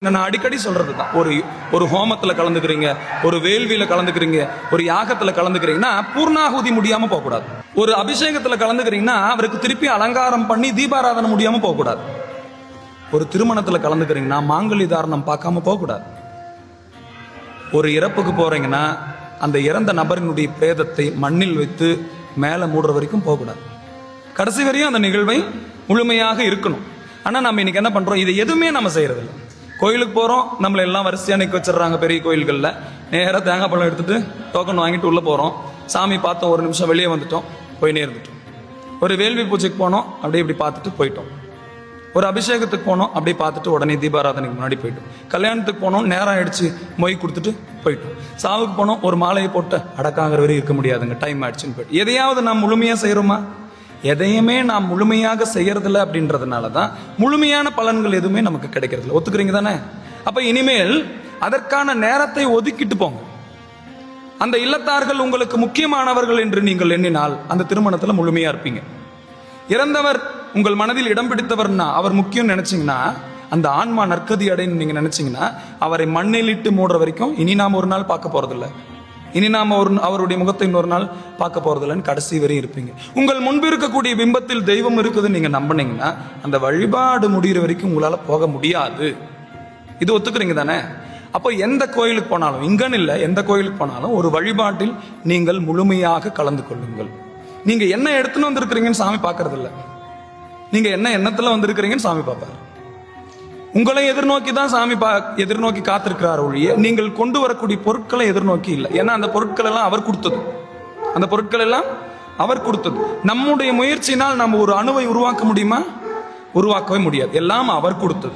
நான் அடிக்கடி சொல்றது தான், ஒரு ஹோமத்துல கலந்துக்கிறீங்க, ஒரு வேள்வியில கலந்துக்கிறீங்க, ஒரு யாகத்துல கலந்துக்கிறீங்கன்னா பூர்ணாகுதி முடியாம போகக்கூடாது. ஒரு அபிஷேகத்துல கலந்துக்கிறீங்கன்னா அவருக்கு திருப்பி அலங்காரம் பண்ணி தீபாராதனை முடியாம போகக்கூடாது. ஒரு திருமணத்துல கலந்துக்கிறீங்கன்னா மாங்கல்ய தாரணம் பார்க்காம போகக்கூடாது. ஒரு இறப்புக்கு போறீங்கன்னா அந்த இறந்த நபரினுடைய பிரேதத்தை மண்ணில் வைத்து மேல மூடுற வரைக்கும் போகக்கூடாது. கடைசி வரையும் அந்த நிகழ்வை முழுமையாக இருக்கணும். ஆனா நம்ம இன்னைக்கு என்ன பண்றோம்? இது எதுவுமே நம்ம செய்யறது இல்லை. கோயிலுக்கு போறோம், நம்மள எல்லாம் வரிசையா நிக்க வச்சிடறாங்க. பெரிய கோயில்கள்ல நேராக தேங்காய் பழம் எடுத்துட்டு டோக்கன் வாங்கிட்டு உள்ள போறோம். சாமி பார்த்தோம், ஒரு நிமிஷம் வெளியே வந்துட்டோம், போய் இருந்துட்டோம். ஒரு வேள்வி பூஜைக்கு போனோம், அப்படியே இப்படி பார்த்துட்டு போயிட்டோம். ஒரு அபிஷேகத்துக்கு போனோம், அப்படியே பார்த்துட்டு உடனே தீபாராதனைக்கு முன்னாடி போயிட்டோம். கல்யாணத்துக்கு போனோம், நேரம் ஆயிடுச்சு, மொய் கொடுத்துட்டு போயிட்டோம். சாவுக்கு போனோம், ஒரு மாலையை போட்டு அடக்காங்கிற வரை இருக்க முடியாதுங்க, டைம் ஆயிடுச்சுன்னு போயிட்டு. எதையாவது நாம் முழுமையா செய்யறோமா? எதையுமே நாம் முழுமையாக செய்யறதில்ல. அப்படின்றதுனால தான் முழுமையான பலன்கள் எதுவுமே நமக்கு கிடைக்கிறது. ஒத்துக்கிறீங்க தானே? அப்ப இனிமேல் அதற்கான நேரத்தை ஒதுக்கிட்டு போங்க. அந்த இல்லத்தார்கள் உங்களுக்கு முக்கியமானவர்கள் என்று நீங்கள் எண்ணினால் அந்த திருமணத்துல முழுமையா இருப்பீங்க. இறந்தவர் உங்கள் மனதில் இடம் பிடித்தவர்னா, அவர் முக்கியம் நினைச்சீங்கன்னா, அந்த ஆன்மா நற்கதி அடைன்னு நீங்க நினைச்சீங்கன்னா, அவரை மண்ணில் இட்டு மூடுற வரைக்கும் இனி நாம் ஒரு நாள் பார்க்க போறதில்லை. இனி நாம அவருடைய முகத்தை இன்னொரு நாள் பார்க்க போறதில்லைன்னு கடைசி வரையும் இருப்பீங்க. உங்கள் முன்பு இருக்கக்கூடிய பிம்பத்தில் தெய்வம் இருக்குதுன்னு நீங்க நம்பினீங்கன்னா அந்த வழிபாடு முடிகிற வரைக்கும் உங்களால போக முடியாது. இது ஒத்துக்கிறீங்க தானே? அப்போ எந்த கோயிலுக்கு போனாலும், இங்கன்னு இல்லை, எந்த கோயிலுக்கு போனாலும் ஒரு வழிபாட்டில் நீங்கள் முழுமையாக கலந்து கொள்ளுங்கள். நீங்க என்ன எடுத்துன்னு வந்திருக்கிறீங்கன்னு சாமி பார்க்கறது இல்லை. நீங்க என்ன எண்ணத்துல வந்திருக்கிறீங்கன்னு சாமி பார்ப்பார். உங்களை எதிர்நோக்கி தான் சாமி எதிர்நோக்கி காத்திருக்கிறார் ஒழிய நீங்கள் கொண்டு வரக்கூடிய பொருட்களை எதிர்நோக்கி இல்லை. ஏன்னா அந்த பொருட்கள் எல்லாம் அவர் கொடுத்தது. அந்த பொருட்கள் எல்லாம் அவர் கொடுத்தது. நம்முடைய முயற்சியினால் நம்ம ஒரு அணுவை உருவாக்க முடியுமா? உருவாக்கவே முடியாது. எல்லாம் அவர் கொடுத்தது.